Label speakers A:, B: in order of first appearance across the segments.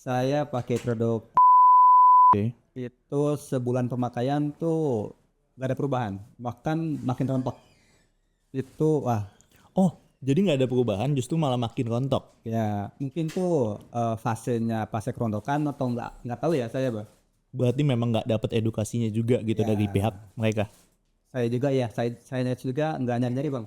A: Saya pakai produk
B: Oke.
A: itu sebulan pemakaian tuh gak ada perubahan, bahkan makin rontok. Itu wah
B: Oh, jadi nggak ada perubahan, justru malah makin rontok.
A: ya mungkin tuh fase kerontokan atau nggak tahu ya saya Bang.
B: Berarti memang nggak dapat edukasinya juga gitu dari
A: Ya
B: pihak mereka.
A: saya juga ya saya lihat juga nggak nyari-nyari Bang.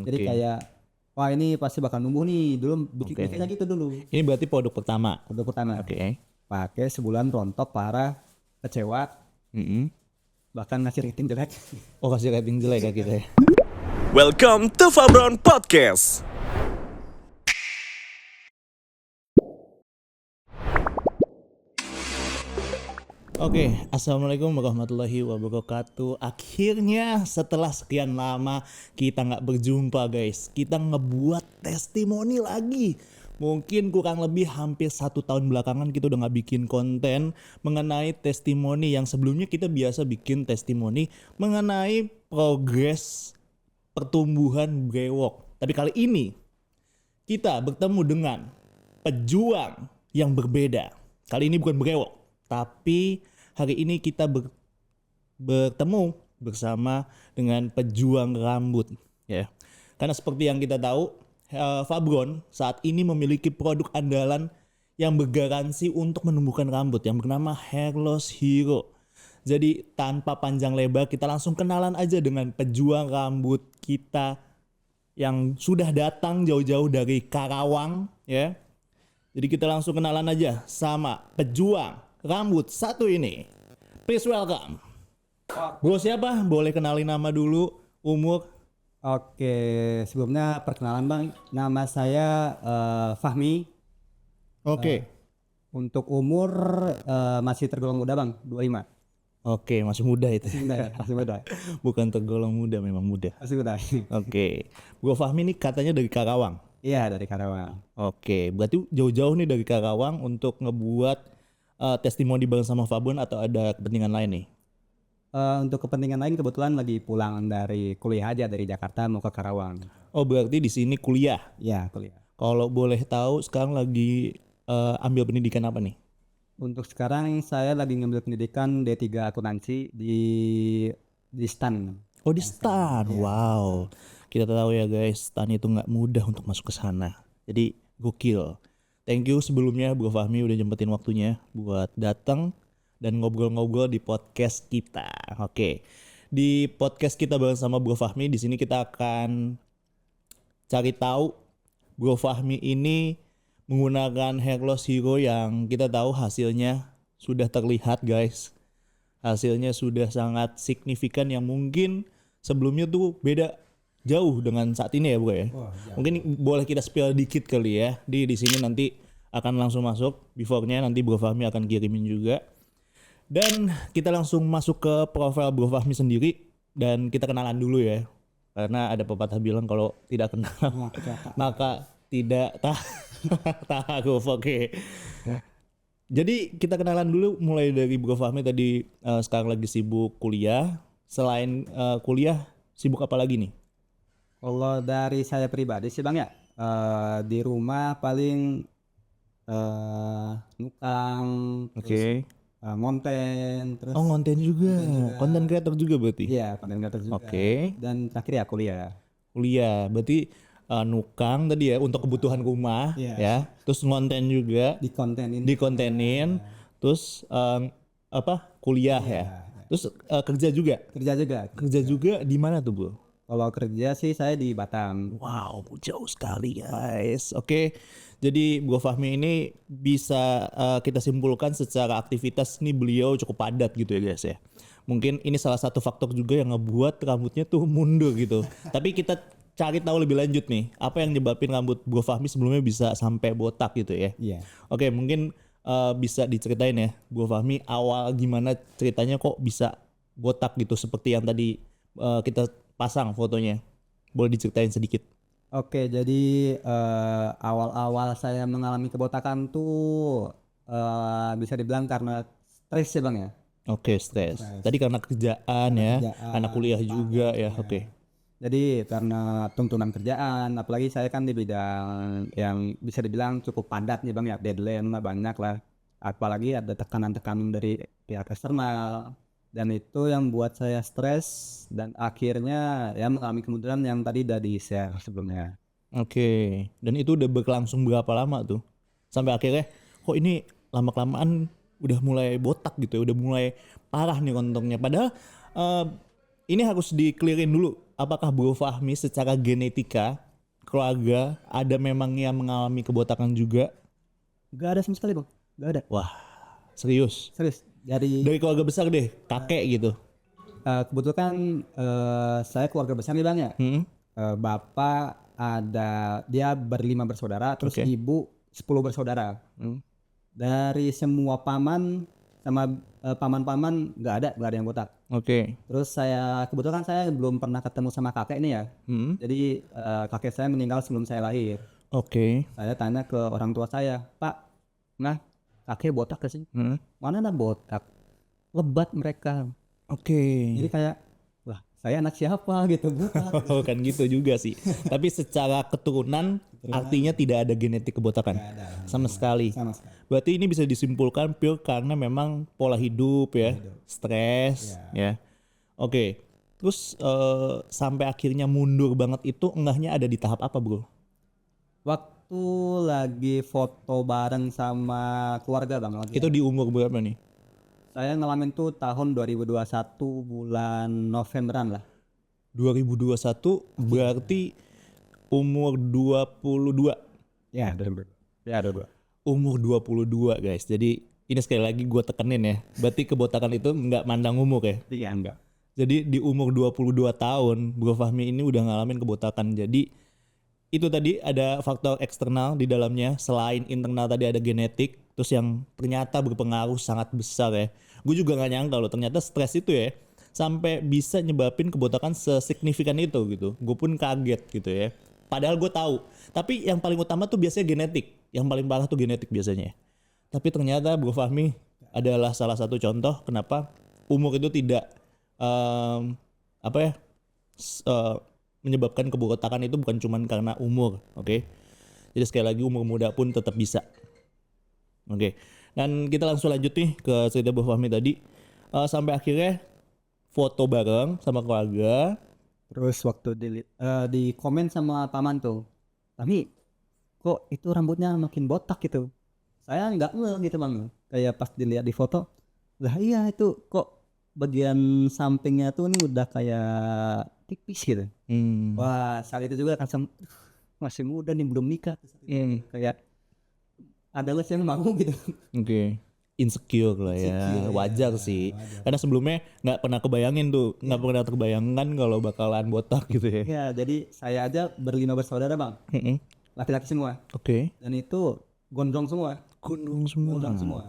A: Jadi
B: Oke.
A: kayak wah ini pasti bakal numbuh nih dulu
B: Oke.
A: bikinnya gitu dulu.
B: Ini berarti produk pertama.
A: Produk pertama
B: Oke.
A: pakai sebulan rontok parah, kecewa,
B: Mm-mm.
A: bahkan ngasih rating jelek.
B: Oh, kasih rating jelek ya kita ya.
C: Welcome to Fabron Podcast.
B: Oke, assalamualaikum warahmatullahi wabarakatuh. Akhirnya setelah sekian lama kita nggak berjumpa guys, kita ngebuat testimoni lagi. Mungkin kurang lebih hampir 1 tahun belakangan kita udah nggak bikin konten mengenai testimoni yang sebelumnya kita biasa bikin testimoni mengenai progres pertumbuhan brewok. Tapi kali ini kita bertemu dengan pejuang yang berbeda. Kali ini bukan brewok, tapi hari ini kita bertemu bersama dengan pejuang rambut, ya. Karena seperti yang kita tahu, Fabron saat ini memiliki produk andalan yang bergaransi untuk menumbuhkan rambut yang bernama Hair Loss Hero. Jadi tanpa panjang lebar kita langsung kenalan aja dengan pejuang rambut kita yang sudah datang jauh-jauh dari Karawang, ya. Jadi kita langsung kenalan aja sama pejuang rambut satu ini. Please welcome. Bro siapa? Boleh kenalin nama dulu, umur.
A: Oke, sebelumnya perkenalan Bang, nama saya Fahmi.
B: Oke.
A: Untuk umur masih tergolong muda Bang, 25.
B: Oke, masih muda itu.
A: Masih muda.
B: Bukan tergolong muda, memang muda.
A: Masih muda.
B: Oke. Bro Fahmi ini katanya dari Karawang.
A: Iya, dari Karawang.
B: Oke, berarti jauh-jauh nih dari Karawang untuk ngebuat testimoni bareng sama Fabron atau ada kepentingan lain nih?
A: Untuk kepentingan lain kebetulan lagi pulang dari kuliah aja dari Jakarta mau ke Karawang.
B: Oh, berarti di sini kuliah.
A: Ya, kuliah.
B: Kalau boleh tahu sekarang lagi ambil pendidikan apa nih?
A: Untuk sekarang saya lagi ngambil pendidikan D3 akuntansi di STAN.
B: Oh, di STAN. Wow. Kita tahu ya guys, STAN itu nggak mudah untuk masuk ke sana. Jadi gokil. Thank you sebelumnya Bro Fahmi udah nyempetin waktunya buat datang dan ngobrol-ngobrol di podcast kita. Oke. Di podcast kita bareng sama Bro Fahmi, di sini kita akan cari tahu Bro Fahmi ini menggunakan Hair Loss Hero yang kita tahu hasilnya sudah terlihat guys. Hasilnya sudah sangat signifikan yang mungkin sebelumnya tuh beda jauh dengan saat ini ya Bro ya. Mungkin boleh kita spill dikit kali ya. Di sini nanti akan langsung masuk before-nya, nanti Bro Fahmi akan kirimin juga. Dan kita langsung masuk ke profil Bro Fahmi sendiri dan kita kenalan dulu ya. Karena ada pepatah bilang kalau tidak kenal maka tidak tahu. Oke. Jadi kita kenalan dulu mulai dari Bro Fahmi tadi sekarang lagi sibuk kuliah. Selain kuliah sibuk apa lagi nih?
A: Kalau dari saya pribadi sih Bang ya, di rumah paling nukang,
B: Oke.
A: ngonten, terus
B: Oh, konten juga. Konten kreator juga berarti.
A: iya konten kreator juga.
B: Oke.
A: Dan terakhir ya kuliah.
B: Kuliah berarti nukang tadi ya untuk kebutuhan rumah
A: Iya.
B: ya. Terus ngonten juga,
A: Dikontenin.
B: dikontenin. Terus kuliah ya. Terus kerja juga.
A: Kerja juga.
B: Kerja juga di mana tuh, Bro?
A: Kalau kerja sih saya di Batam.
B: Wow, jauh sekali guys. Oke, jadi Bro Fahmi ini bisa kita simpulkan secara aktivitas nih beliau cukup padat gitu ya guys ya. Mungkin ini salah satu faktor juga yang ngebuat rambutnya tuh mundur gitu. Tapi kita cari tahu lebih lanjut nih, apa yang nyebabin rambut Bro Fahmi sebelumnya bisa sampai botak gitu ya.
A: Iya.
B: Oke, mungkin bisa diceritain ya Bro Fahmi awal gimana ceritanya kok bisa botak gitu seperti yang tadi kita pasang fotonya. Boleh diceritain sedikit?
A: Oke, jadi awal-awal saya mengalami kebotakan tuh bisa dibilang karena stres ya Bang ya.
B: Oke, stres. Tadi karena kerjaan ya,
A: Kerjaan,
B: anak kuliah juga ya. Oke.
A: Jadi karena tuntunan kerjaan, apalagi saya kan di bidang yang bisa dibilang cukup padat nih Bang ya, deadline mah banyak lah. Apalagi ada tekanan-tekanan dari pihak eksternal dan itu yang buat saya stres dan akhirnya ya mengalami kemunduran yang tadi udah di-share sebelumnya.
B: Oke. Dan itu udah berlangsung berapa lama tuh? Sampai akhirnya kok ini lama-kelamaan udah mulai botak gitu ya, udah mulai parah nih kontongnya. Padahal eh, ini harus di-clearin dulu. Apakah Bro Fahmi secara genetika keluarga ada memang yang mengalami kebotakan juga?
A: Gak ada sama sekali Bang, gak ada.
B: Wah, serius.
A: Serius. Dari
B: Dari keluarga besar deh, kakek gitu.
A: kebetulan saya keluarga besar nih Bang ya.
B: Hmm?
A: Bapak ada dia berlima bersaudara, terus
B: Oke.
A: ibu 10 bersaudara.
B: Hmm.
A: Dari semua paman sama paman-paman nggak ada yang botak.
B: Oke.
A: Terus saya kebetulan saya belum pernah ketemu sama kakek ini ya.
B: Hmm.
A: Jadi kakek saya meninggal sebelum saya lahir.
B: Oke.
A: Saya tanya ke orang tua saya, Pak, nah kakek botak gak sih?
B: Hmm.
A: Mana ada botak? Lebat mereka.
B: Oke.
A: Jadi kayak, wah saya anak siapa gitu botak.
B: Oh, kan gitu juga sih. Tapi secara keturunan artinya tidak ada genetik kebotakan sama sekali.
A: Sama sekali.
B: Berarti ini bisa disimpulkan pure karena memang pola hidup ya, stres ya. Oke. Terus sampai akhirnya mundur banget itu enggaknya ada di tahap apa, Bro?
A: Waktu lagi foto bareng sama keluarga Bang lagi.
B: Itu di umur berapa nih?
A: Saya ngalamin tuh tahun 2021 bulan Novemberan lah.
B: 2021 berarti umur 22.
A: Ya, 2022. Ya, 22.
B: Umur 22 guys. Jadi ini sekali lagi gue tekenin ya. Berarti kebotakan itu nggak mandang umur ya.
A: Iya, enggak.
B: Jadi di umur 22 tahun Bro Fahmi ini udah ngalamin kebotakan. Jadi itu tadi ada faktor eksternal di dalamnya. Selain internal tadi ada genetik. Terus yang ternyata berpengaruh sangat besar ya. Gue juga gak nyangka loh ternyata stres itu ya. Sampai bisa nyebabin kebotakan sesignifikan itu gitu. Gue pun kaget gitu ya. Padahal gue tahu. Tapi yang paling utama tuh biasanya genetik. Yang paling parah tuh genetik biasanya. Tapi ternyata Bro Fahmi adalah salah satu contoh kenapa umur itu tidak apa ya menyebabkan kebotakan itu bukan cuma karena umur, oke? Jadi sekali lagi umur muda pun tetap bisa, oke? Dan kita langsung lanjut nih ke cerita Bro Fahmi tadi. Sampai akhirnya foto bareng sama keluarga.
A: Terus waktu di komen sama paman tuh, tapi kok itu rambutnya makin botak gitu. Saya nggak ngeh gitu Bang. Kayak pas dilihat di foto, lah iya itu kok bagian sampingnya tuh ini udah kayak tipis gitu. Wah saat itu juga kan masih muda nih belum nikah. Kayak ada les yang mau gitu.
B: Oke. Insecure lah ya,
A: Insecure, ya.
B: wajar sih. Karena sebelumnya nggak pernah kebayangin tuh, nggak pernah terbayangkan kalau bakalan botak gitu ya.
A: Ya jadi saya aja berlima bersaudara Bang,
B: Mm-mm.
A: laki-laki semua.
B: Oke.
A: Dan itu gondrong semua.
B: Gondrong semua.
A: Gondrong semua.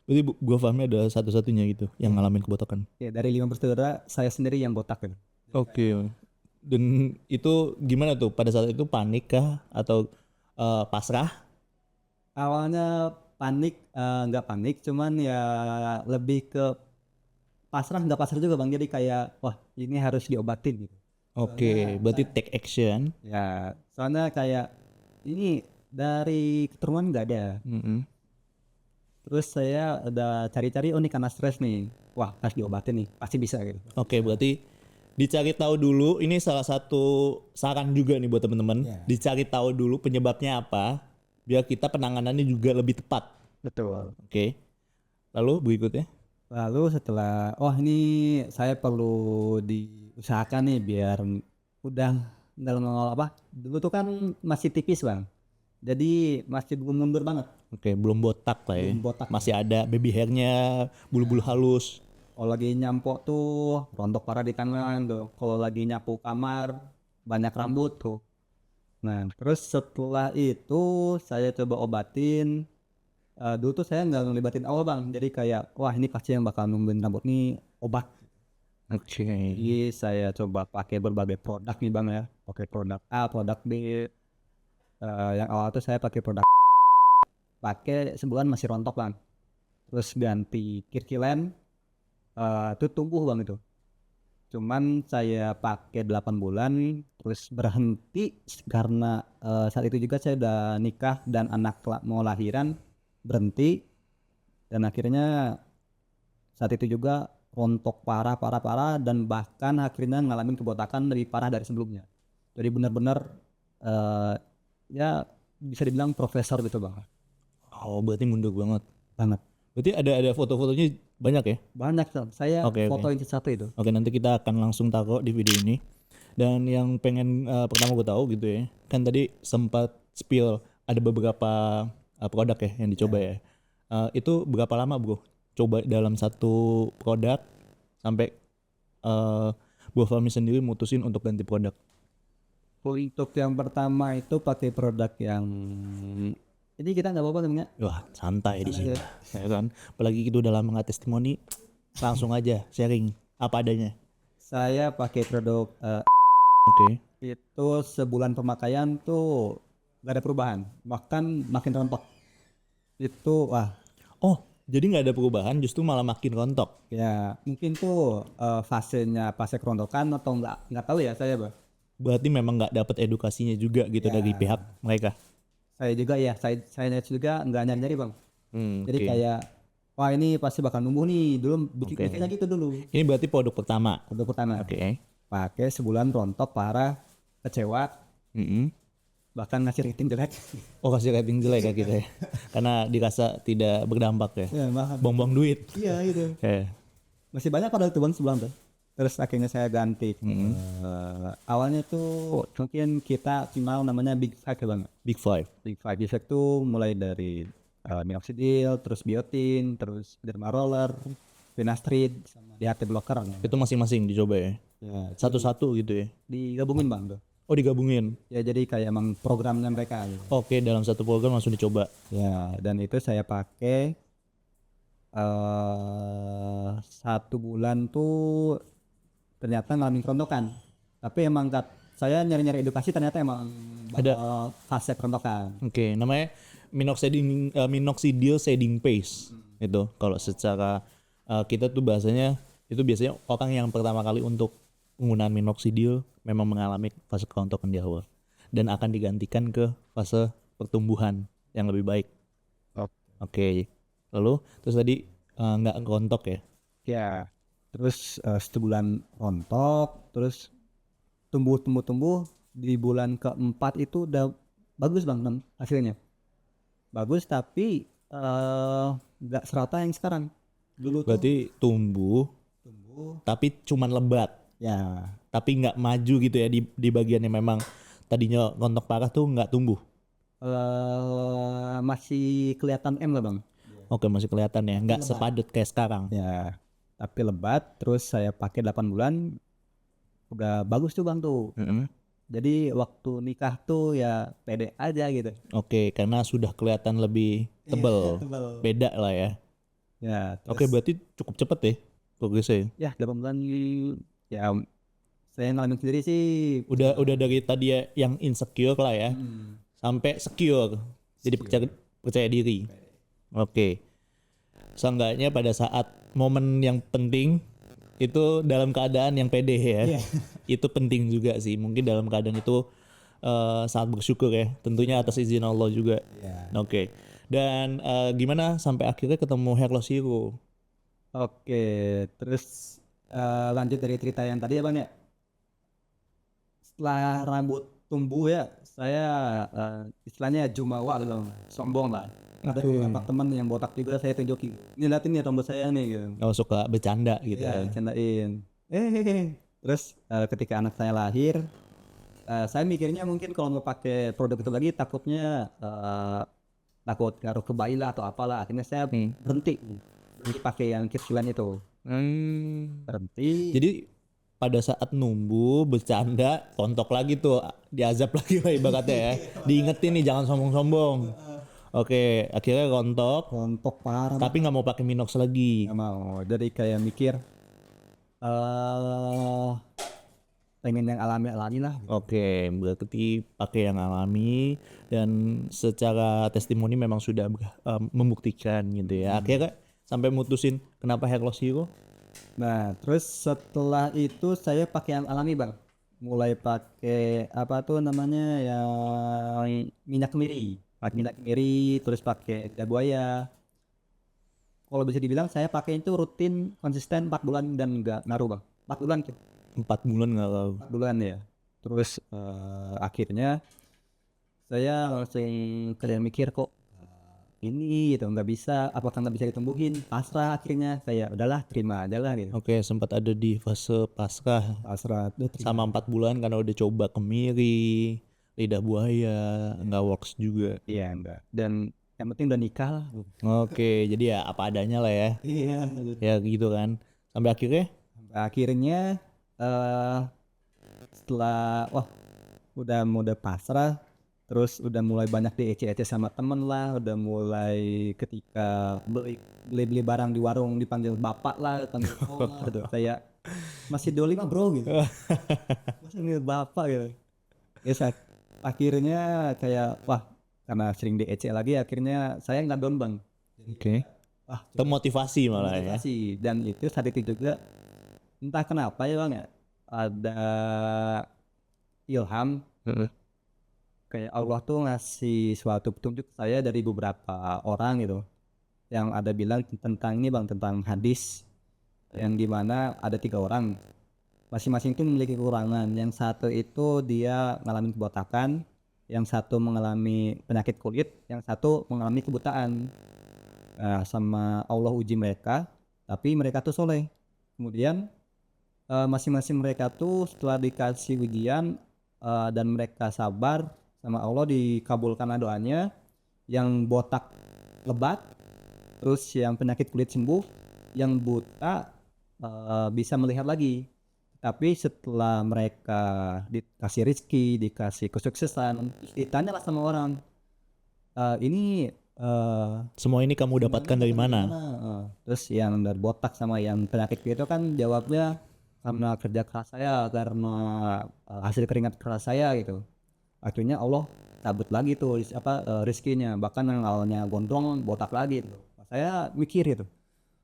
B: Berarti gua Fahmi ada satu-satunya gitu yang ngalamin kebotakan.
A: Ya dari 5 bersaudara saya sendiri yang botak gitu.
B: Oke. Dan itu gimana tuh pada saat itu panik kah atau pasrah?
A: Awalnya panik, nggak panik, cuman ya lebih ke pasrah nggak pasrah juga Bang. Jadi kayak wah ini harus diobatin gitu.
B: Oke, berarti take action.
A: Ya soalnya kayak ini dari keturunan nggak ada.
B: Mm-mm.
A: Terus saya udah cari-cari, oh ini karena stres nih. Wah harus diobatin nih, pasti bisa gitu.
B: Oke, berarti dicari tahu dulu. Ini salah satu saran juga nih buat teman-teman.
A: Ya.
B: Dicari tahu dulu penyebabnya apa, biar kita penanganannya juga lebih tepat.
A: Betul.
B: Oke. Lalu berikutnya?
A: Lalu setelah, oh ini saya perlu diusahakan nih biar udah dalam apa? Dulu tuh kan masih tipis Bang. Jadi masih belum mundur banget.
B: Oke, belum botak lah ya.
A: Belum botak.
B: Masih ada baby hairnya, bulu-bulu halus.
A: Kalau lagi nyampok tuh rontok parah di tangan tuh. Kalau lagi nyapu kamar banyak rambut tuh. Nah terus setelah itu saya coba obatin. Dulu tuh saya nggak ngelibatin awal Bang. Jadi kayak wah ini pasti yang bakal numbuhin rambut nih obat.
B: Oke.
A: Jadi saya coba pakai berbagai produk nih Bang ya. Pakai produk A, produk B. Yang awal tuh saya pakai produk pakai sebulan masih rontok Bang. Terus ganti Kirkland, itu tumbuh Bang itu. Cuman saya pakai 8 bulan terus berhenti karena saat itu juga saya udah nikah dan anak mau lahiran, berhenti. Dan akhirnya saat itu juga rontok parah dan bahkan akhirnya ngalamin kebotakan lebih parah dari sebelumnya. Jadi benar-benar ya bisa dibilang profesor gitu bang.
B: Oh, berarti mundur banget.
A: Banget.
B: Berarti ada foto-fotonya banyak ya?
A: Banyak Sam. Saya
B: Oke.
A: fotoin satu itu.
B: Oke, nanti kita akan langsung taruh di video ini. Dan yang pengen pertama gue tahu gitu ya, kan tadi sempat spill ada beberapa produk ya yang dicoba ya. Itu berapa lama bro? Coba dalam satu produk sampai Bro Fahmi sendiri mutusin untuk ganti produk.
A: Untuk yang pertama itu pakai produk yang ini kita nggak apa-apa namanya.
B: Wah, santai di sini.
A: Santai
B: Ya kan? Apalagi kita udah lama nggak testimoni, langsung aja sharing apa adanya.
A: Saya pakai produk
B: Oke.
A: itu sebulan pemakaian tuh nggak ada perubahan, bahkan makin rontok. Itu wah
B: Oh, jadi nggak ada perubahan, justru malah makin rontok.
A: ya mungkin tuh fase kerontokan atau nggak tahu ya saya bang.
B: Berarti memang nggak dapat edukasinya juga gitu
A: Ya.
B: dari pihak mereka.
A: Saya juga ya saya juga nggak nyari-nyari bang. Jadi
B: Oke.
A: kayak wah ini pasti bakal numbuh nih dulu
B: Oke.
A: bikinnya gitu dulu.
B: Ini berarti produk pertama.
A: Produk pertama
B: Oke.
A: pakai sebulan rontok parah, kecewa,
B: Mm-mm.
A: bahkan ngasih rating jelek.
B: Oh, kasih rating jelek ya kita ya. Karena dirasa tidak berdampak ya.
A: Ya mahal.
B: Buang-buang duit.
A: Iya gitu. Masih banyak padahal tuh bang sebulan tuh. Terus akhirnya saya ganti. Awalnya tuh mungkin kita kenal namanya Big Five ya bang.
B: Big Five.
A: Big Five Big Five tuh mulai dari minoxidil, terus biotin, terus derma roller, finasteride, sama DHT blocker.
B: Itu masing-masing dicoba ya.
A: Ya,
B: Satu-satu gitu ya.
A: digabungin bang tuh.
B: Oh, digabungin.
A: Ya jadi kayak emang programnya mereka gitu.
B: Oke, dalam satu program langsung dicoba.
A: Ya dan itu saya pakai 1 bulan tuh ternyata ngalamin kerontokan. Tapi emang saya nyari-nyari edukasi ternyata emang
B: Ada.
A: fase kerontokan.
B: Oke, namanya minoxidil shedding paste. Itu kalau secara kita tuh bahasanya itu biasanya orang yang pertama kali untuk penggunaan minoxidil memang mengalami fase kerontokan di awal dan akan digantikan ke fase pertumbuhan yang lebih baik. Oke. Lalu terus tadi nggak rontok ya?
A: Ya, terus 1 bulan rontok, terus tumbuh di bulan keempat itu udah bagus bang hasilnya. Bagus tapi nggak serata yang sekarang. Dulu tuh
B: Berarti tumbuh tapi cuman lebat,
A: ya
B: tapi nggak maju gitu ya di bagian yang memang tadinya rontok parah tuh nggak tumbuh.
A: masih kelihatan M lah bang.
B: Oke, masih kelihatan ya, nggak sepadat kayak sekarang.
A: Ya, tapi lebat. Terus saya pakai 8 bulan, udah bagus tuh bang tuh.
B: Mm-mm.
A: Jadi waktu nikah tuh ya pede aja gitu.
B: Oke, karena sudah kelihatan lebih tebel, beda lah ya.
A: Ya,
B: Oke,
A: terus,
B: berarti cukup cepet ya progresnya.
A: ya 8 bulan ya saya ngalamin sendiri sih.
B: Udah dari tadi ya yang insecure lah ya, sampai secure, jadi percaya diri. Oke, seenggaknya pada saat momen yang penting itu dalam keadaan yang pede ya, itu penting juga sih. Mungkin dalam keadaan itu sangat bersyukur ya, tentunya atas izin Allah juga. Oke, dan gimana sampai akhirnya ketemu Hair Loss Hero?
A: Oke, terus lanjut dari cerita yang tadi ya bang ya. Setelah rambut tumbuh ya, saya istilahnya jumawa gitu, sombong lah. Ada beberapa teman yang botak juga saya tunjukin. Ini liatin nih rambut saya nih gitu.
B: Oh, suka bercanda gitu
A: Ya,
B: ya.
A: candain. Terus ketika anak saya lahir, saya mikirnya mungkin kalau mau pakai produk itu lagi takutnya takut ngaruh ke bayi lah atau apalah. Akhirnya saya berhenti pakai yang kecilan itu. Berhenti.
B: Jadi pada saat numbuh bercanda tontok lagi tuh, diazab lagi lah ibaratnya ya. Diingetin nih jangan sombong-sombong. Oke, akhirnya rontok
A: Rontok parah.
B: tapi nggak mau pakai minox lagi.
A: Nggak mau. Jadi kayak mikir pengen yang alami lah.
B: Oke, berarti pakai yang alami dan secara testimoni memang sudah membuktikan gitu ya. Akhirnya sampai mutusin kenapa Hair Loss Hero?
A: Nah, terus setelah itu saya pakai yang alami bang. Mulai pakai apa tuh namanya yang minyak kemiri. Pakai minyak kemiri, terus pakai lidah buaya. Kalau bisa dibilang saya pakai itu rutin, konsisten 4 bulan dan nggak ngaruh bang. 4 bulan tuh,
B: 4 bulan nggak tahu.
A: 4 bulan ya. Terus akhirnya saya langsung kayak mikir kok ini gitu nggak bisa, apakah nggak bisa ditumbuhin, pasrah akhirnya saya udahlah terima aja lah gitu.
B: Oke, sempat ada di fase pasrah
A: Pasrah tuh terima.
B: sama 4 bulan karena udah coba kemiri, lidah buaya, nggak works juga.
A: Iya enggak. Dan yang penting udah nikah lah.
B: Oke, jadi ya apa adanya lah ya.
A: Iya.
B: Ya gitu kan. Sampai akhirnya
A: Akhirnya eh setelah wah udah pasrah, terus udah mulai banyak diece-ece sama temen lah, udah mulai ketika beli barang di warung dipanggil bapak lah, panggil om lah, gitu. Saya masih doli mah bro gitu. Masih panggil bapak gitu. Ya akhirnya kayak wah karena sering diece lagi akhirnya saya nggak down bang.
B: oke.
A: Wah
B: Termotivasi malah ya.
A: motivasi dan itu saat itu juga entah kenapa ya bang ya ada ilham kayak Allah tuh ngasih suatu petunjuk ke saya dari beberapa orang gitu yang ada bilang tentang ini bang tentang hadis yang dimana ada 3 orang masing-masing itu memiliki kekurangan. Yang satu itu dia mengalami kebotakan, yang satu mengalami penyakit kulit, yang satu mengalami kebutaan. Nah, sama Allah uji mereka, tapi mereka tuh soleh. Kemudian masing-masing mereka tuh setelah dikasih ujian dan mereka sabar sama Allah dikabulkan doanya. Yang botak lebat, terus yang penyakit kulit sembuh, yang buta bisa melihat lagi. Tapi setelah mereka dikasih rezeki, dikasih kesuksesan, ditanyalah sama orang, ini
B: Semua ini kamu dapatkan dari mana?
A: terus yang dari botak sama yang penyakit itu kan jawabnya karena kerja keras saya, karena hasil keringat keras saya gitu. Akhirnya Allah cabut lagi tuh rezekinya, bahkan yang awalnya gondrong botak lagi tuh. Saya mikir itu,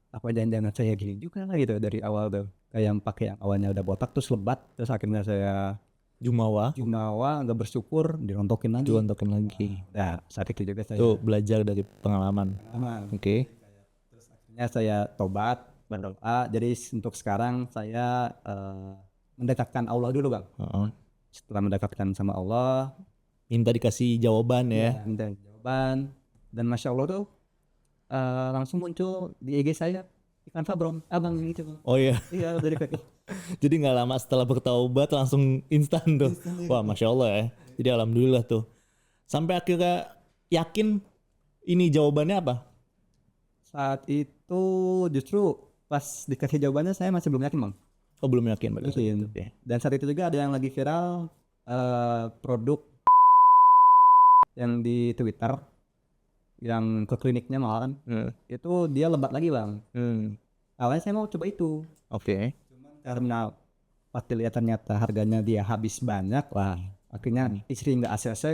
A: apa jangan-jangan saya gini juga lah gitu dari awal tuh. Kayak yang pakai yang awalnya udah botak terus lebat, terus akhirnya saya
B: Jumawa,
A: jumawa nggak bersyukur dirontokin lagi.
B: dirontokin lagi.
A: Nah saat itu juga saya
B: Tuh belajar dari pengalaman.
A: aman.
B: Oke.
A: Akhirnya saya tobat berdoa. Jadi untuk sekarang saya mendekatkan Allah dulu bang.
B: Heeh.
A: Setelah mendekatkan sama Allah,
B: Minta dikasih jawaban ya.
A: minta jawaban dan masya Allah tuh langsung muncul di IG saya ikan fabron abang itu bang.
B: Oh iya.
A: Iya dari kaki.
B: Jadi nggak lama setelah bertaubat langsung instan tuh. Wah, masya Allah ya. Jadi alhamdulillah tuh. Sampai akhirnya yakin ini jawabannya apa?
A: Saat itu justru pas dikasih jawabannya saya masih belum yakin bang.
B: Oh belum yakin pada saat
A: Yakin.
B: itu ya.
A: Dan saat itu juga ada yang lagi viral produk yang di Twitter yang ke kliniknya malah kan itu dia lebat lagi bang. Awalnya saya mau coba itu
B: Oke.
A: karena pas dilihat ternyata harganya dia habis banyak lah. Akhirnya istri nggak ACC,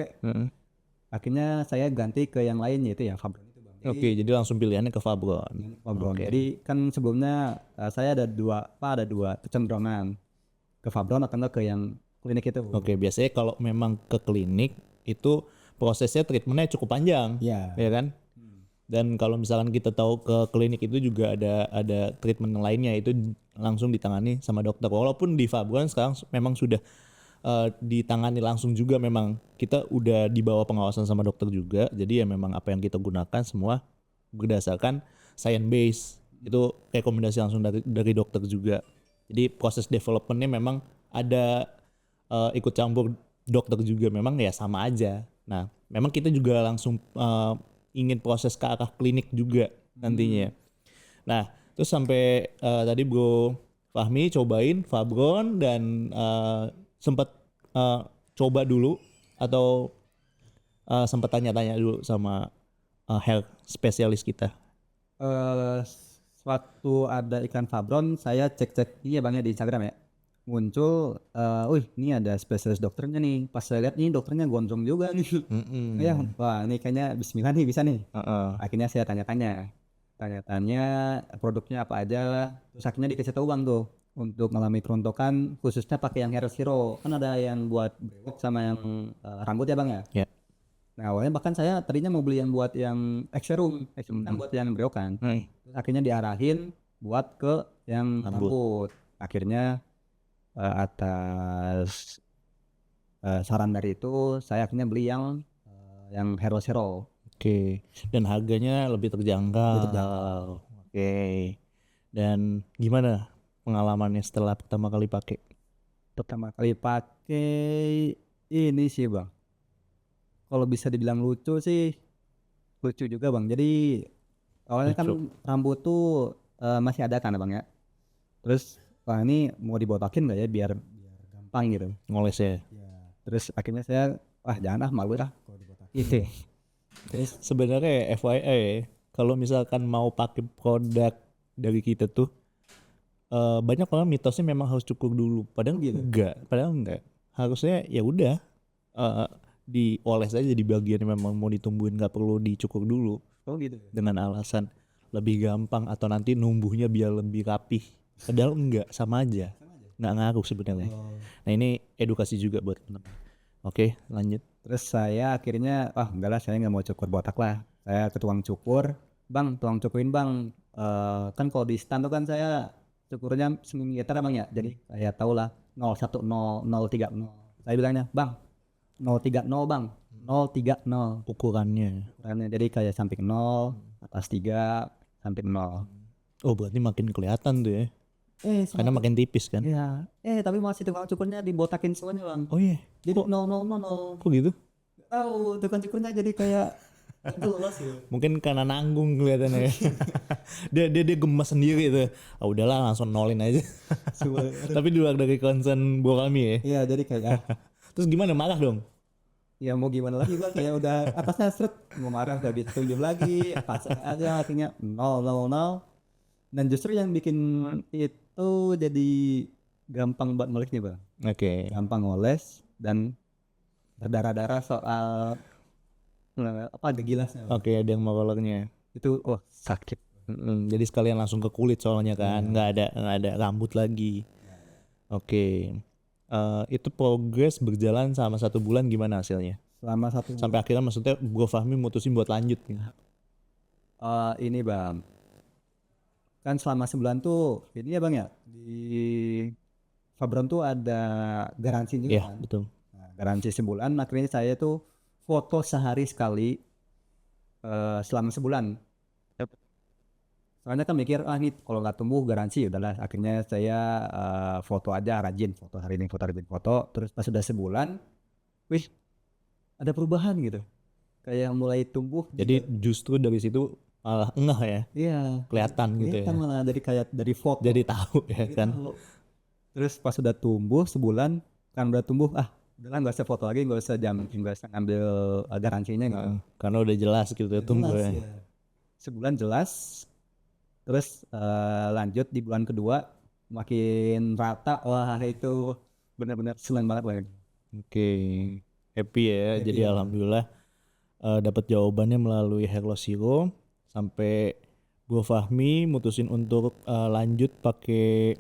A: akhirnya saya ganti ke yang lain yaitu ya Fabron itu bang.
B: Oke, jadi langsung pilihannya ke Fabron.
A: Fabron.
B: Oke.
A: Jadi kan sebelumnya saya ada dua kecenderungan ke Fabron atau enggak ke yang klinik itu.
B: Oke, biasanya kalau memang ke klinik itu prosesnya treatmentnya cukup panjang,
A: Ya.
B: ya kan? Dan kalau misalkan kita tahu ke klinik itu juga ada treatment lainnya itu langsung ditangani sama dokter. Walaupun di Fabron sekarang memang sudah ditangani langsung juga, memang kita udah di bawah pengawasan sama dokter juga. Jadi ya memang apa yang kita gunakan semua berdasarkan science base. Itu rekomendasi langsung dari dokter juga. Jadi proses developmentnya memang ada ikut campur dokter juga, memang ya sama aja. Nah, memang kita juga langsung ingin proses ke arah klinik juga nantinya. Nah, terus sampai tadi Bro Fahmi cobain Fabron dan sempat coba dulu atau sempat tanya-tanya dulu sama health spesialis kita.
A: Waktu ada ikan Fabron saya cek-cek iya bang ya di Instagram ya, muncul ini ada spesialis dokternya nih. Pas saya lihat nih dokternya gondrong juga nih. Ya wah ini kayaknya bismillah nih bisa nih. Akhirnya saya tanya-tanya tanya-tanya produknya apa aja, terus akhirnya dikasih tahu bang tuh untuk mengalami kerontokan khususnya pakai yang Hero Zero, kan ada yang buat brewok sama yang rambut ya bang ya.
B: Ya.
A: Nah awalnya bahkan saya tadinya mau beli yang buat yang Exerum kan buat yang brewok kan. Terus akhirnya diarahin buat ke yang rambut. Akhirnya atas saran dari itu saya akhirnya beli yang Hero Zero.
B: Oke. Dan harganya lebih terjangkau. Oke. Dan gimana pengalamannya setelah pertama kali pakai?
A: Pertama kali pakai ini sih bang, kalau bisa dibilang lucu sih lucu juga bang. Jadi awalnya kan
B: Lucu.
A: rambut tuh masih ada kan bang ya. Terus wah ini mau dibotakin nggak ya biar gampang gitu.
B: Ngoles ya.
A: Terus akhirnya saya wah jangan malu dah kalau dibotakin. Gitu. Terus
B: Sebenarnya FYI ya, kalau misalkan mau pakai produk dari kita tuh banyak orang mitosnya memang harus cukur dulu. Padahal enggak. Harusnya ya udah dioles aja di bagian yang memang mau ditumbuhin, nggak perlu dicukur dulu
A: oh gitu.
B: dengan alasan lebih gampang atau nanti numbuhnya biar lebih rapih. Padahal enggak, sama aja. Nggak ngaruh sebenarnya. Nah ini edukasi juga buat teman-teman. Oke, lanjut.
A: Terus saya akhirnya wah enggak lah saya nggak mau cukur botak lah. Saya ke tukang cukur, bang tukang cukurin bang. Kan kalau di stand tuh kan saya cukurnya semilimeter bang ya. Jadi saya tahu lah 010 030. Saya bilangnya bang 030 bang 030
B: Ukurannya.
A: ukurannya. Jadi kayak samping 0 atas 3 samping 0.
B: Oh berarti makin kelihatan tuh ya. Karena
A: Semua
B: makin tipis kan.
A: iya. Tapi masih tukang cukurnya dibotakin semuanya bang.
B: Oh iya.
A: Jadi 000.
B: Kok gitu?
A: Tahu tukang cukurnya jadi kayak itu lolos ya.
B: Mungkin karena nanggung kelihatannya. dia gemas sendiri tuh. Ah udahlah langsung nolin aja. Tapi di luar dari concern Bro kami ya.
A: Iya jadi kayak
B: Terus gimana, marah dong?
A: ya mau gimana lagi bang, kayak udah atasnya seret mau marah udah bisa tunjuk lagi pas aja akhirnya 000. Dan justru yang bikin itu jadi gampang buat molesnya bang,
B: Oke.
A: gampang ngoles dan berdarah-darah soal apa ada gilasnya bang.
B: Oke, ada yang mau kolornya.
A: Itu sakit.
B: Jadi sekalian langsung ke kulit soalnya kan, nggak ada rambut lagi. Oke. Itu progres berjalan selama 1 bulan, gimana hasilnya?
A: Selama satu
B: Sampai akhirnya maksudnya Bro Fahmi mutusin buat lanjut gitu.
A: ini bang, kan selama sebulan tuh ini ya bang ya di Fabron tuh ada garansi juga
B: Iya,
A: kan.
B: betul.
A: Nah, garansi sebulan, akhirnya saya tuh foto sehari sekali selama sebulan. Soalnya kan mikir ini kalau nggak tumbuh garansi udahlah. Akhirnya saya foto aja rajin, foto hari ini foto terus pas sudah sebulan, wih ada perubahan gitu, kayak mulai tumbuh.
B: Jadi justru dari situ malah ngeh ya,
A: Iya
B: kelihatan gitu ya.
A: kelihatan malah dari kayak dari foto.
B: Jadi tahu ya
A: Jadi
B: kan.
A: tahu. Terus pas sudah tumbuh sebulan, kan udah tumbuh udahlah nggak usah foto lagi, nggak usah nggak usah ngambil garansinya gitu.
B: Karena udah jelas gitu ya tumbuh
A: Jelas,
B: ya.
A: ya. Sebulan jelas. Terus lanjut di bulan kedua makin rata. Wah itu benar-benar senang banget bang.
B: Oke, happy ya.
A: Happy
B: Jadi
A: ya.
B: alhamdulillah dapat jawabannya melalui Hello Zero sampai Bro Fahmi mutusin untuk lanjut pakai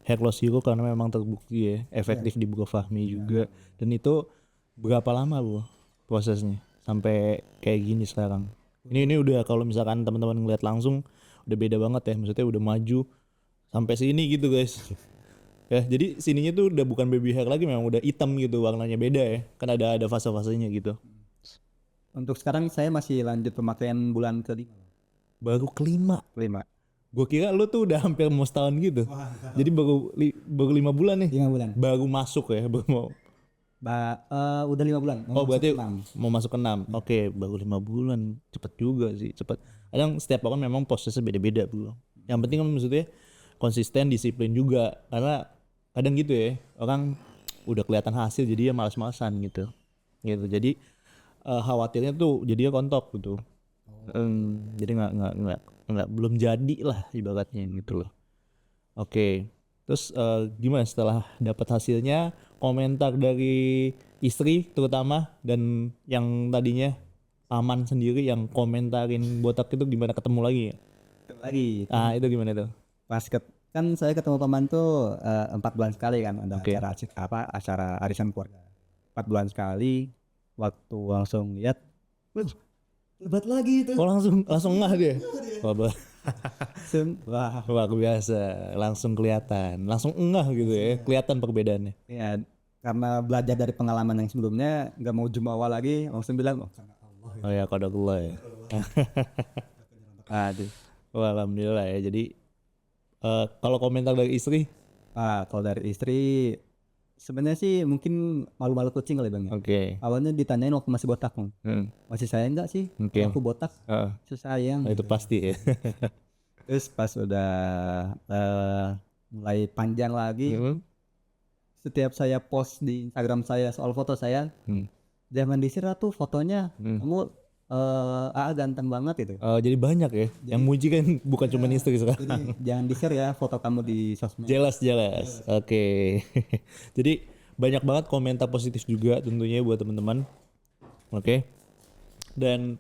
B: Hello Zero karena memang terbukti ya efektif di Bro Fahmi juga. Dan itu berapa lama Bro prosesnya sampai kayak gini sekarang? Ini udah kalau misalkan teman-teman ngeliat langsung udah beda banget ya, maksudnya udah maju sampai sini gitu guys. Ya, jadi sininya tuh udah bukan baby hair lagi, memang udah hitam gitu, warnanya beda ya. Kan ada fase-fasenya gitu.
A: Untuk sekarang saya masih lanjut pemakaian bulan kelima.
B: Baru kelima. Gue kira lu tuh udah hampir mau setahun gitu. Jadi baru 5 bulan nih.
A: 5 bulan.
B: Baru masuk ya, baru mau.
A: Udah 5 bulan.
B: Oh berarti
A: 6.
B: mau masuk ke 6. Oke, baru 5 bulan. Cepet juga sih, cepet. Kadang setiap orang memang prosesnya beda-beda bro. Yang penting kan maksudnya konsisten, disiplin juga. Karena kadang gitu ya, orang udah kelihatan hasil jadi ya malas-malasan gitu. Jadi khawatirnya tuh jadinya kontok gitu. Jadi nggak belum jadi lah ibaratnya gitu loh. Oke. Terus gimana setelah dapat hasilnya, komentar dari istri terutama dan yang tadinya paman sendiri yang komentarin botak itu gimana, ketemu lagi ya?
A: lagi
B: Itu gimana tuh?
A: kan saya ketemu paman tuh 4 bulan sekali kan ada
B: Oke.
A: acara arisan keluarga. 4 bulan sekali, waktu langsung lihat, wih, lebat lagi itu.
B: Oh langsung ngah dia.
A: Wah,
B: Luar biasa, langsung kelihatan, langsung engah gitu ya, kelihatan perbedaannya.
A: ya karena belajar dari pengalaman yang sebelumnya nggak mau jumawa lagi, langsung bilang, oh karena Allah.
B: Oh ya, qadarullah ya.
A: Aduh.
B: Wah, alhamdulillah ya. Jadi kalau komentar dari istri,
A: Kalau dari istri sebenarnya sih mungkin malu-malu kucing kali bang ya.
B: oke.
A: Awalnya ditanyain waktu masih botak, Bang.
B: Hmm,
A: Masih sayang nggak sih?
B: Oke.
A: Kalau aku botak,
B: Heeh.
A: masih sayang.
B: Nah, itu pasti ya.
A: Terus pas udah mulai panjang lagi,
B: Hmm,
A: setiap saya post di Instagram saya soal foto saya,
B: hmm,
A: jangan di-share tuh fotonya.
B: hmm.
A: Kamu ganteng banget itu.
B: Jadi banyak ya. Yang muji kan bukan cuma istri sekarang.
A: Jadi jangan di-share ya foto kamu di sosmed.
B: Jelas. Oke. Jadi banyak banget komentar positif juga tentunya buat teman-teman. Oke. Dan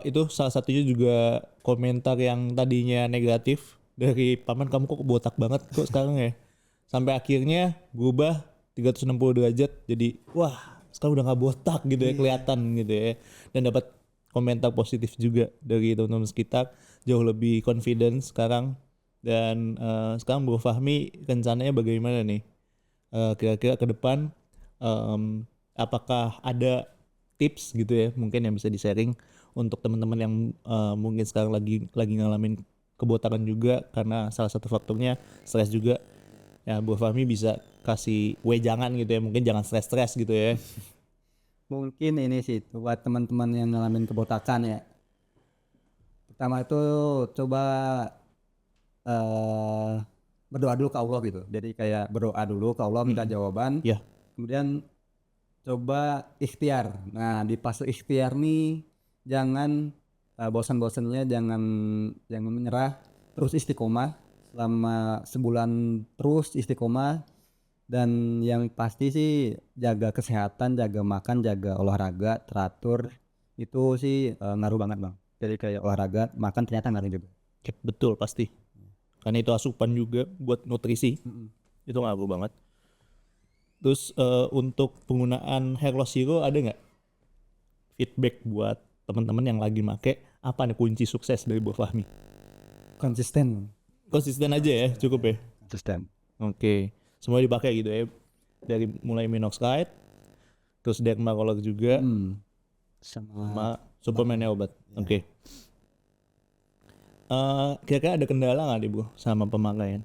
B: itu salah satunya juga komentar yang tadinya negatif dari paman, kamu kok botak banget kok sekarang ya. Sampai akhirnya berubah 360 derajat jadi wah, sekarang udah nggak botak gitu ya, kelihatan gitu ya. Dan dapat komentar positif juga dari teman-teman sekitar, jauh lebih confident sekarang. Dan sekarang Bro Fahmi rencananya bagaimana nih? Kira-kira ke depan apakah ada tips gitu ya mungkin yang bisa di-sharing untuk teman-teman yang mungkin sekarang lagi ngalamin kebotakan juga karena salah satu faktornya stres juga. Ya, Bu Fahmi bisa kasih wejangan gitu ya, mungkin jangan stres-stres gitu ya.
A: Mungkin ini sih buat teman-teman yang ngalamin kebotakan ya. Pertama itu coba berdoa dulu ke Allah gitu. Jadi kayak berdoa dulu ke Allah minta jawaban.
B: Ya.
A: Kemudian coba ikhtiar. Nah di fase ikhtiar nih jangan bosan-bosannya, jangan menyerah, terus istiqomah selama sebulan, terus istiqomah. Dan yang pasti sih jaga kesehatan, jaga makan, jaga olahraga teratur, itu sih ngaruh banget bang. Jadi kayak olahraga, makan ternyata ngaruh juga.
B: Yep, betul pasti. Karena itu asupan juga buat nutrisi. Itu ngaruh banget. Terus untuk penggunaan hair loss Hero ada nggak feedback buat teman-teman yang lagi make, apa nih kunci sukses dari Bu Fahmi?
A: Konsisten.
B: Konsisten aja ya, cukup ya.
A: Konsisten.
B: Oke. Semua dipakai gitu ya. Dari mulai minoxidil, terus dermatolog juga, sama suplemennya obat. Oke. Kira-kira ada kendala nggak nih Bu sama pemakaian?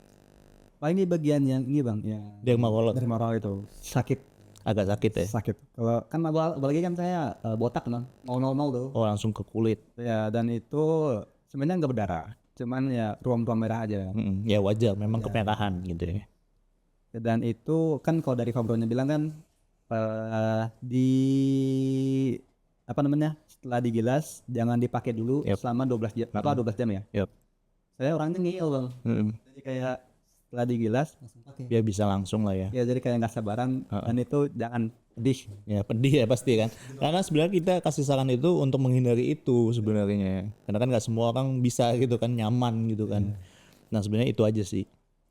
A: Paling di bagian yang ini bang, ya
B: Dermatolog
A: dermatolog itu sakit.
B: agak sakit ya.
A: Sakit. Kalau kan apalagi kan saya botak kan, 000 tuh.
B: Oh, langsung ke kulit.
A: Ya dan itu sebenarnya nggak berdarah, cuman ya ruam-ruam merah aja.
B: Ya wajar, memang keperahan gitu ya.
A: Dan itu kan kalau dari Fabronya bilang kan di apa namanya, setelah digilas jangan dipakai dulu selama 12 jam. 12 jam ya.
B: Yep.
A: Saya orangnya ngeyel bang. Jadi kayak setelah digilas langsung pakai.
B: Biar bisa langsung lah ya.
A: Ya jadi kayak nggak sabaran. Dan itu jangan pedih.
B: Ya pedih ya pasti kan. Karena sebenarnya kita kasih saran itu untuk menghindari itu sebenarnya. Karena kan nggak semua orang bisa gitu kan, nyaman gitu kan. Nah sebenarnya itu aja sih.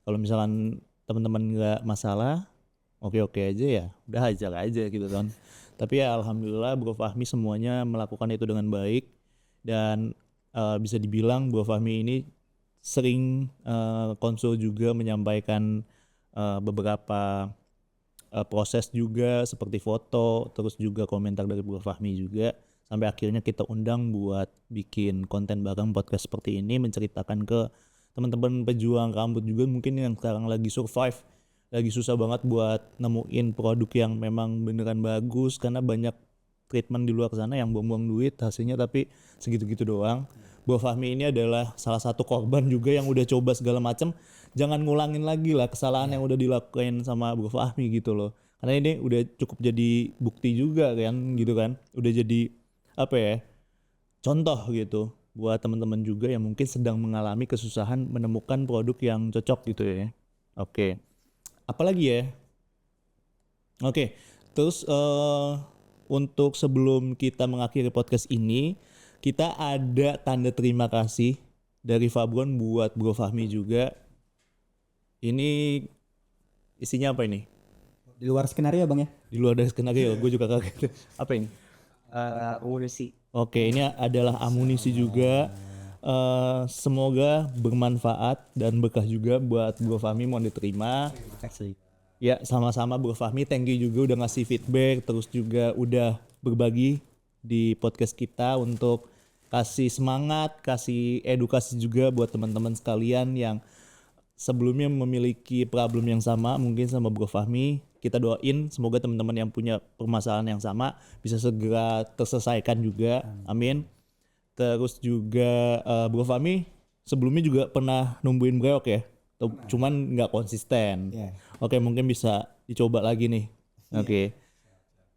B: Kalau misalkan teman-teman nggak masalah, oke aja ya, udah hajar aja gitu kan. Tapi ya alhamdulillah Bro Fahmi semuanya melakukan itu dengan baik. Dan bisa dibilang Bro Fahmi ini sering konsul juga, menyampaikan beberapa proses juga seperti foto, terus juga komentar dari Bro Fahmi juga, sampai akhirnya kita undang buat bikin konten bareng podcast seperti ini, menceritakan ke teman-teman pejuang rambut juga mungkin yang sekarang lagi survive, lagi susah banget buat nemuin produk yang memang beneran bagus karena banyak treatment di luar sana yang buang-buang duit hasilnya tapi segitu-gitu doang. Bro Fahmi ini adalah salah satu korban juga yang udah coba segala macam. Jangan ngulangin lagi lah kesalahan yang udah dilakuin sama Bro Fahmi gitu loh. Karena ini udah cukup jadi bukti juga kan gitu kan. Udah jadi apa ya, contoh gitu buat teman-teman juga yang mungkin sedang mengalami kesusahan menemukan produk yang cocok gitu ya. Oke. Apalagi ya? Oke. Terus untuk sebelum kita mengakhiri podcast ini, kita ada tanda terima kasih dari Fabron buat Bro Fahmi juga. Ini isinya apa ini?
A: Di luar skenario Bang ya.
B: Di luar dari skenario, gue juga kaget. Apa ini?
D: Amunisi.
B: Oke, ini adalah amunisi juga. Semoga bermanfaat dan berkah juga buat Bro Fahmi, mohon diterima.
A: Terima kasih.
B: Ya, sama-sama Bro Fahmi, thank you juga udah ngasih feedback, terus juga udah berbagi di podcast kita untuk kasih semangat, kasih edukasi juga buat teman-teman sekalian yang sebelumnya memiliki problem yang sama mungkin sama Bro Fahmi. Kita doain semoga teman-teman yang punya permasalahan yang sama bisa segera terselesaikan juga. Amin. Terus juga Bro Fahmi sebelumnya juga pernah numbuhin breok ya. Cuman nggak konsisten.
A: Iya.
B: Oke, mungkin bisa dicoba lagi nih. Oke.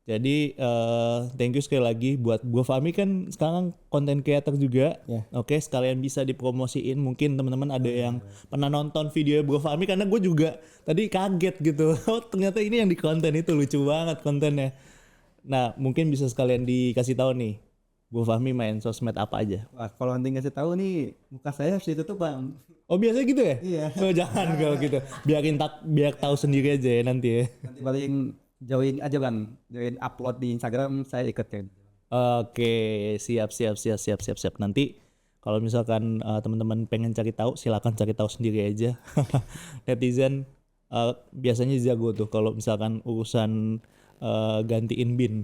B: Jadi thank you sekali lagi buat Bro Fahmi kan sekarang content creator juga.
A: Iya.
B: Oke, sekalian bisa dipromosiin. Mungkin teman-teman ada yang pernah nonton video Bro Fahmi karena gue juga tadi kaget gitu. Oh, ternyata ini yang di konten itu lucu banget kontennya. Nah, mungkin bisa sekalian dikasih tahu nih. Bro Fahmi main sosmed apa aja?
A: Wah, kalau nanti ngasih tahu nih muka saya harus ditutup Bang.
B: Oh, biasa gitu ya?
A: Iya.
B: Oh, jangan kalau gitu. Biar tahu sendiri aja ya nanti ya.
A: Nanti paling join aja Bang. Join upload di Instagram saya ikutin.
B: Oke, siap. Nanti kalau misalkan teman-teman pengen cari tahu, silakan cari tahu sendiri aja. Netizen biasanya jago tuh kalau misalkan urusan gantiin bin.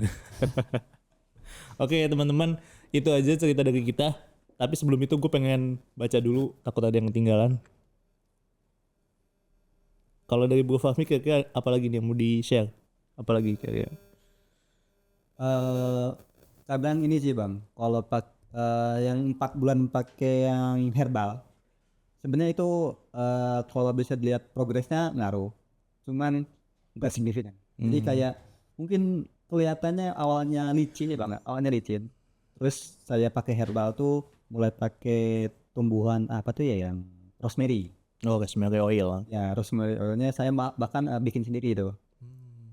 B: Oke teman-teman, itu aja cerita dari kita. Tapi sebelum itu gue pengen baca dulu, takut ada yang ketinggalan. Kalau dari Bro Fahmi kira-kira apa lagi nih yang mau di-share? Apalagi kira-kira?
A: Kadang ini sih Bang, kalau yang 4 bulan pakai yang herbal, sebenarnya itu kalau bisa dilihat progresnya ngaruh, cuman nggak signifikan. Jadi kayak mungkin kelihatannya awalnya licin ya Bang, awalnya licin. Terus saya pakai herbal tuh mulai pakai tumbuhan apa tuh ya yang rosemary.
B: Oh, rosemary oil.
A: Ya rosemary oilnya saya bahkan bikin sendiri itu.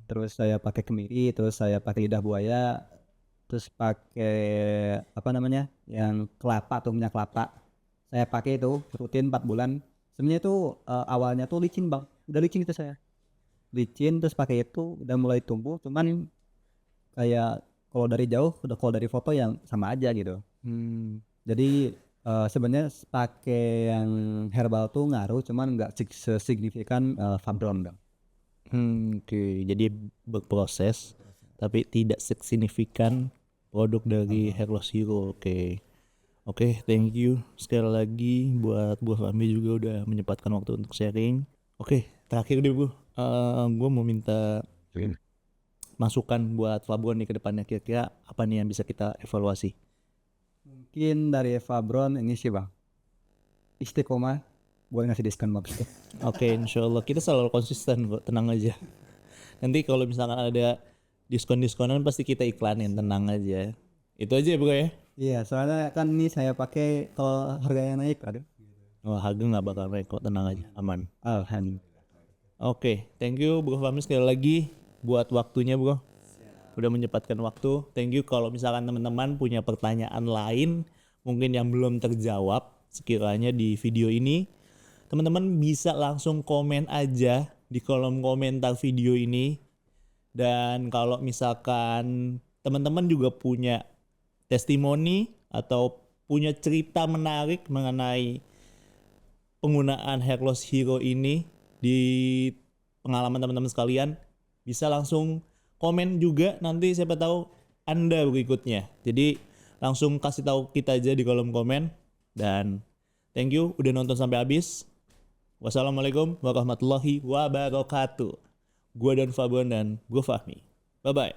A: Terus saya pakai kemiri, terus saya pakai lidah buaya, terus pakai apa namanya yang kelapa tuh, minyak kelapa. Saya pakai itu rutin 4 bulan. Sebenarnya itu awalnya tuh licin Bang, udah licin itu saya. Licin terus pakai itu udah mulai tumbuh, cuman kayak kalau dari jauh udah, kalau dari foto yang sama aja gitu. Jadi sebenarnya pakai yang herbal tuh ngaruh, cuman nggak sesignifikan Fabron Bang.
B: Oke, jadi berproses tapi tidak signifikan produk dari Hair Loss Hero. Oke, thank you sekali lagi buat Bro Fahmi juga udah menyempatkan waktu untuk sharing. Oke, terakhir deh Bro, gue mau minta masukan buat Fabron nih ke depannya, kira-kira apa nih yang bisa kita evaluasi?
A: Mungkin dari Fabron ini sih Bang, istiqomah buat ngasih diskon Bang.
B: Oke, insyaallah kita selalu konsisten kok, tenang aja. Nanti kalau misalkan ada diskon-diskonan pasti kita iklanin, tenang aja. Itu aja ya Bro ya?
A: Iya, soalnya kan ini saya pakai kalau harganya naik, aduh.
B: Wah, harga nggak bakal naik kok, tenang aja, aman.
A: Alhamdulillah.
B: Oke, thank you Bro Fahmi sekali lagi buat waktunya Bro. Udah menyempatkan waktu. Thank you kalau misalkan teman-teman punya pertanyaan lain mungkin yang belum terjawab sekiranya di video ini, teman-teman bisa langsung komen aja di kolom komentar video ini. Dan kalau misalkan teman-teman juga punya testimoni atau punya cerita menarik mengenai penggunaan Hair Loss Hero ini di pengalaman teman-teman sekalian, bisa langsung komen juga, nanti siapa tahu Anda berikutnya. Jadi langsung kasih tahu kita aja di kolom komen. Dan thank you udah nonton sampai habis. Wassalamualaikum warahmatullahi wabarakatuh. Gua dan Fabron dan Bro Fahmi. Bye bye.